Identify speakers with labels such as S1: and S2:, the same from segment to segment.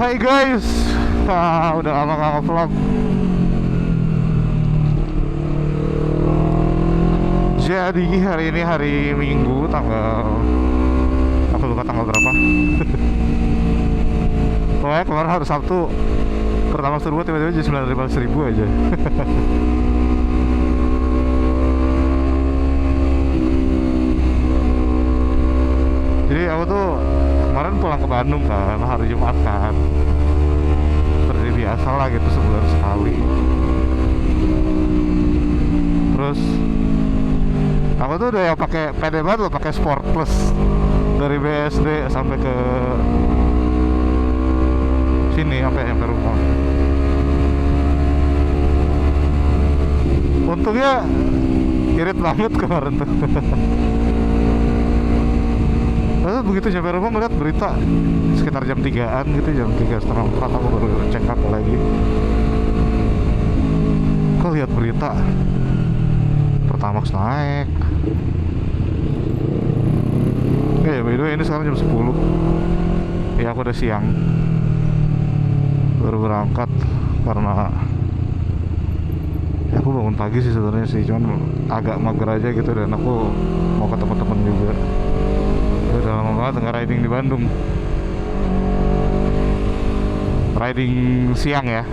S1: Hai guys, udah lama gak nge-vlog. Jadi hari ini hari Minggu tanggal, aku lupa tanggal berapa. Pokoknya kemarin hari Sabtu pertama serbu tiba-tiba jadi 9.000 aja. Jadi aku tuh kemarin pulang ke Bandung kan, hari Jumat kan. Seperti biasa lah gitu, sebulan sekali. Terus aku tuh udah yang pakai pede banget loh, pakai Sport Plus dari BSD sampai ke sini, sampai rumah. Untungnya irit banget kemarin tuh. Lalu begitu sampai rumah ngeliat berita sekitar jam 3-an gitu, jam 3:30 aku baru check up lagi. Kok lihat berita Pertamax naik. Ya by the way ini sekarang jam 10. Ya aku udah siang, baru berangkat karena ya aku bangun pagi sih sebenarnya sih, cuman agak mager aja gitu, dan aku mau ketemu temen juga. Udah lama banget nggak riding di Bandung. Riding siang ya.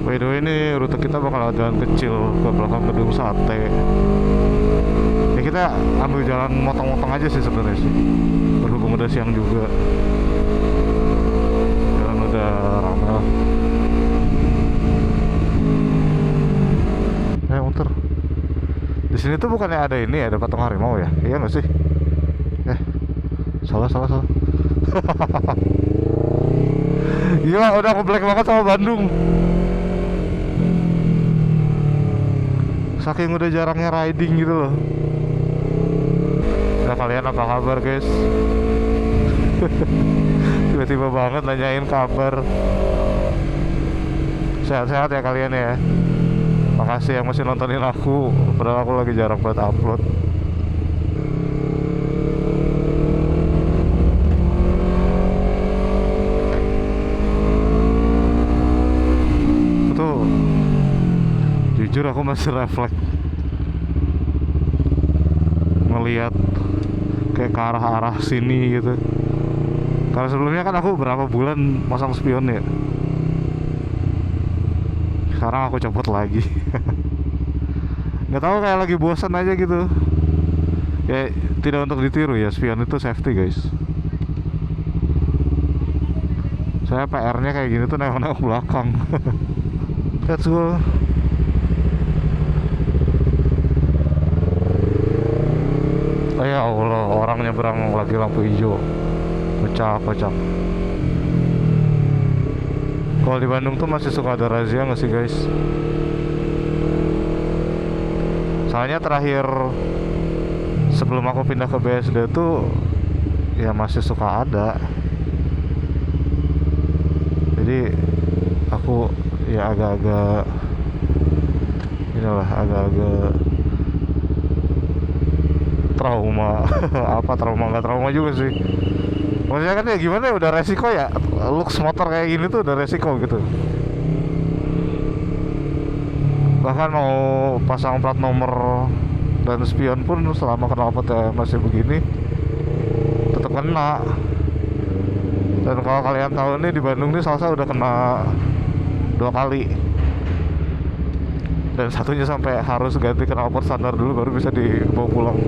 S1: By the way ini rute kita bakal jalan kecil ke belakang gedung sate. Ya kita ambil jalan motong-motong aja sih sebenarnya sih, berhubung udah siang juga, jalan udah ramai lah. Muter. Di sini tuh bukannya ada ini, ada patung harimau ya? Iya nggak sih? Salah. Gila, udah aku black banget sama Bandung. Saking udah jarangnya riding gitu loh. Nah kalian apa kabar guys? Tiba-tiba banget nanyain kabar. Sehat-sehat ya kalian ya. Makasih yang masih nontonin aku, padahal aku lagi jarang buat upload. Tuh jujur aku masih refleks ngelihat kayak ke arah-arah sini gitu, karena sebelumnya kan aku berapa bulan masang spion ya, sekarang aku copot lagi. Nggak tahu, kayak lagi bosan aja gitu ya. Tidak untuk ditiru ya, spion itu safety guys. Saya PR-nya kayak gini tuh nengok-nengok belakang. Let's go. Oh ya Allah, orang nyebrang lagi lampu hijau. Kocak. Kalau di Bandung tuh masih suka ada razia nggak sih guys? Soalnya terakhir sebelum aku pindah ke BSD tuh ya masih suka ada. Jadi aku ya agak-agak inilah, agak-agak trauma. Apa trauma, nggak trauma juga sih, maksudnya kan ya gimana ya, udah resiko ya. Looks motor kayak gini tuh udah resiko gitu. Bahkan mau pasang plat nomor dan spion pun selama knalpotnya masih begini tetap kena. Dan kalau kalian tahu nih, di Bandung nih Salsa udah kena 2 kali, dan satunya sampai harus ganti knalpot standar dulu baru bisa dibawa pulang.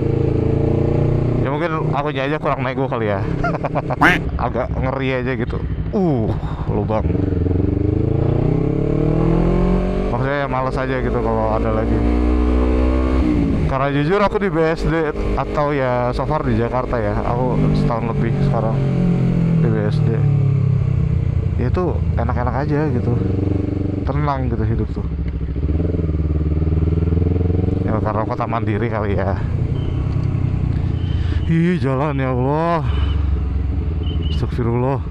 S1: Ya mungkin akunya aja kurang nego kali ya. Agak ngeri aja gitu. Lubang. Maksudnya ya males aja gitu kalau ada lagi. Karena jujur aku di BSD atau ya so far di Jakarta ya, aku setahun lebih sekarang di BSD. Ya itu enak-enak aja gitu, tenang gitu hidup tuh. Ya karena kota mandiri kali ya. Ih jalan ya Allah, astagfirullah.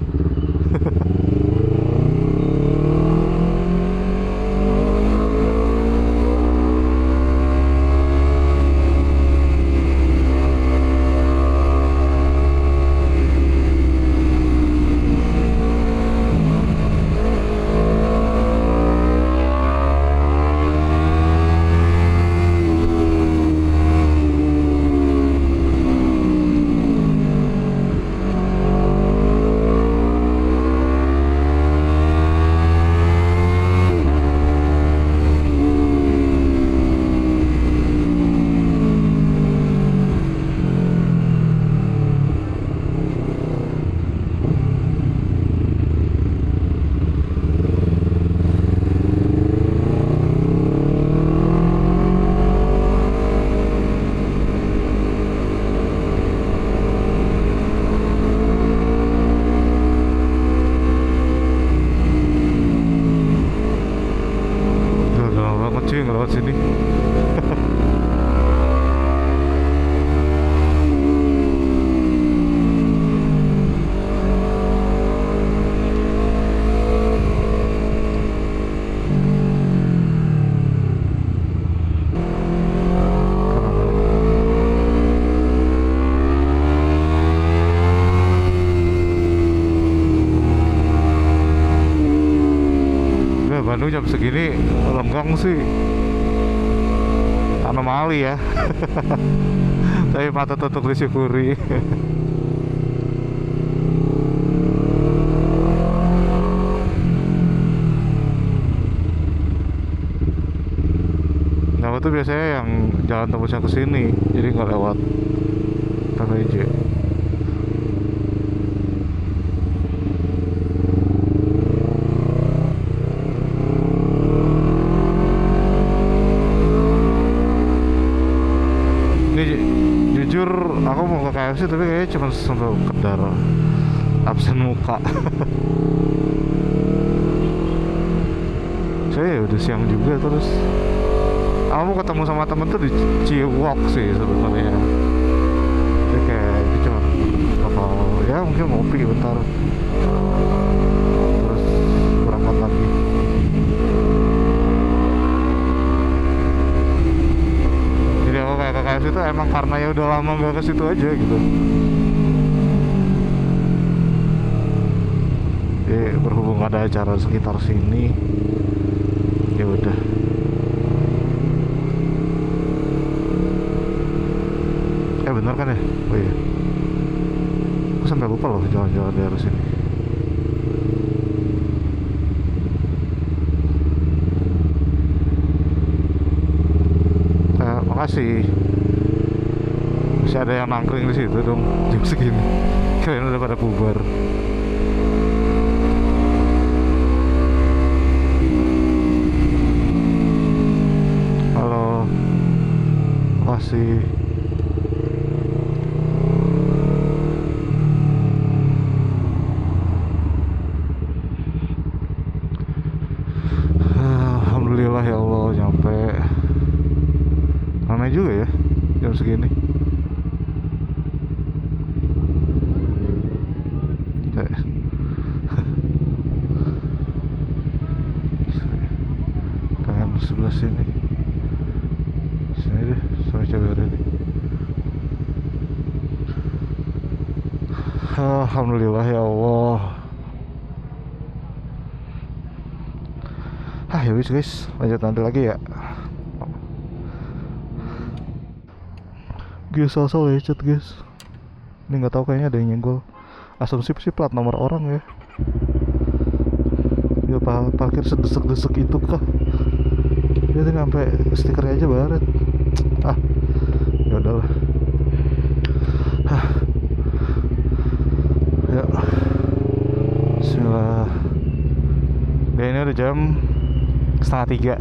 S1: Udah lama banget cuy ngelewat sini. Udah Bandung jam segini lenggang sih, anomali ya. Tapi patut untuk disyukuri. Nah itu biasanya yang jalan tembusnya ke sini, jadi nggak lewat PPJ. Ini jujur aku mau ke KFC tapi kayaknya cuma sampai kedar absen muka. Saya udah siang juga, terus aku mau ketemu sama temen tuh di Ciwok sih sebenarnya. Jadi kayak itu cuma bakal ya mungkin ngopi bentar, terus berangkat lagi. Jadi aku kayak ke KFC itu emang karena ya udah lama gak ke situ aja gitu. Jadi berhubung ada acara sekitar sini, ya udah. Bener kan ya? Oh iya. Aku sampai lupa loh jalan-jalan di arah sini. Makasih. Masih ada yang nangkring di situ dong jam segini. Kalian udah pada bubar. Halo. Makasih. Alhamdulillah ya Allah nyampe. Ramai juga ya jam segini. Pengen sebelah sini. Sini deh, sampai coba ini. Alhamdulillah ya Allah. Ya wis guys, lanjut nanti lagi ya. Guys, asal lecet guys. Ini nggak tahu, kayaknya ada yang nyenggol. Asumsi sih plat nomor orang ya. Ya parkir sedesek-desek itu kah? Dia tuh sampai stikernya aja baret. Ya udahlah. Ya. Bismillah. Ya ini udah jam 2:30.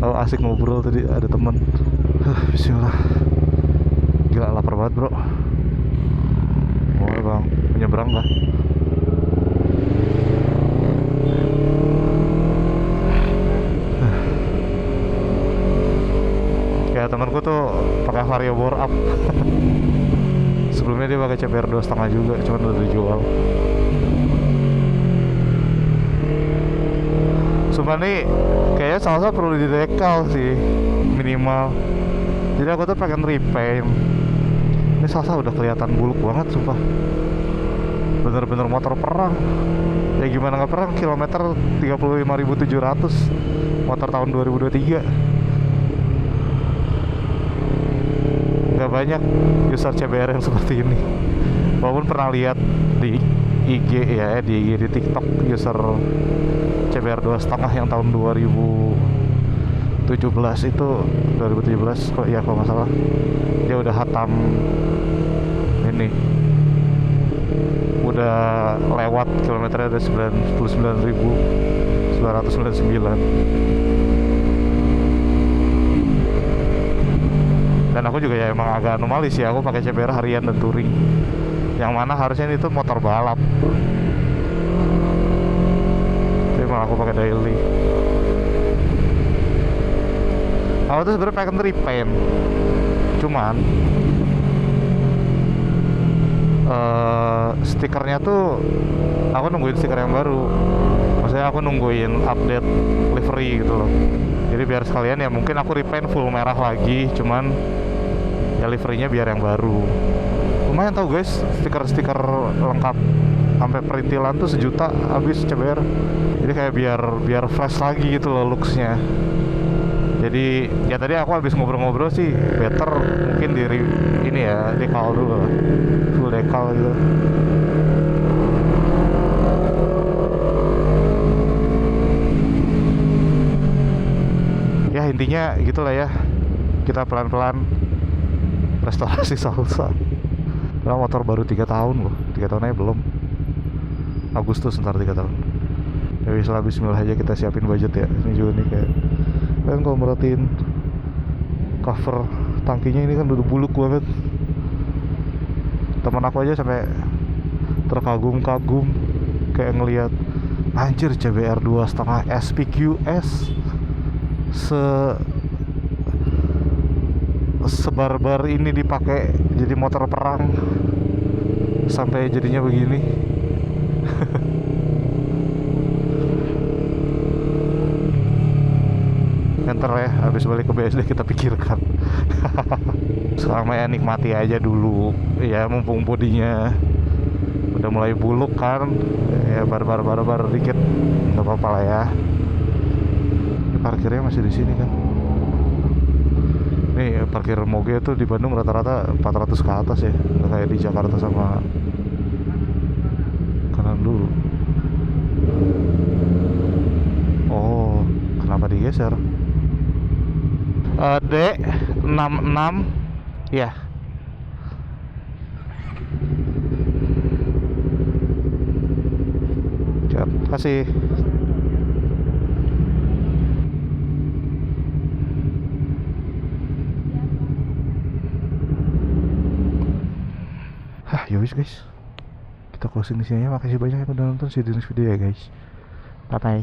S1: Oh, asik ngobrol tadi ada teman. Bismillah. Gila lapar banget bro. Boleh bang, menyeberang kah? Ya temanku tuh pakai Vario bore up. Sebelumnya dia pakai CBR 2,5 juga, cuman udah dijual. Sumpah nih, kayaknya salsa perlu didekal sih, minimal. Jadi aku tuh pengen repaint. Ini salsa udah kelihatan buluk banget, sumpah. Bener-bener motor perang. Ya gimana nggak perang? Kilometer 35.700. Motor tahun 2023. Gak banyak user CBR yang seperti ini. Walaupun pernah lihat di IG ya, di IG, di TikTok user CBR 2,5 yang tahun 2017 itu 2017 kok ya kalau nggak salah, dia udah hatam ini, udah lewat kilometernya ada 99.999. Dan aku juga ya emang agak anomali sih, aku pakai CBR harian dan touring, yang mana harusnya itu motor balap, tapi malah aku pakai daily. Aku tuh sebenarnya pengen repaint, cuman stikernya tuh aku nungguin stiker yang baru. Maksudnya aku nungguin update livery gitu loh. Jadi biar sekalian ya mungkin aku repaint full merah lagi, cuman ya liverynya biar yang baru. Lumayan tau guys, stiker-stiker lengkap sampai perintilan tuh 1 juta habis CBR. Jadi kayak biar fresh lagi gitu loh looksnya. Jadi ya tadi aku habis ngobrol-ngobrol sih better mungkin ini ya dekal dulu lah, full dekal gitu. Ya intinya gitulah ya, kita pelan-pelan restorasi salsa. Nah, motor baru 3 tahun loh, 3 tahun aja belum. Agustus ntar 3 tahun. Ya bisa bismillah aja kita siapin budget ya. Ini juga nih kayak kan kalau merhatiin cover tangkinya ini kan udah buluk banget. Teman aku aja sampai terkagum-kagum kayak ngelihat anjir CBR 2,5 SPQS sebarbar ini dipakai jadi motor perang sampai jadinya begini. Enter ya, habis balik ke BSD kita pikirkan. Selama ya nikmati aja dulu ya, mumpung bodinya udah mulai buluk kan ya, barbar dikit nggak apa-apa lah ya. Ini parkirnya masih di sini kan. Nih parkir moge tuh di Bandung rata-rata 400 ke atas ya, nggak kayak di Jakarta sama kanan dulu. Oh kenapa digeser? D66 ya. Terima kasih. Yowis guys, kita closing di sini ya. Makasih banyak yang udah nonton. See you di next video ya guys. Bye bye.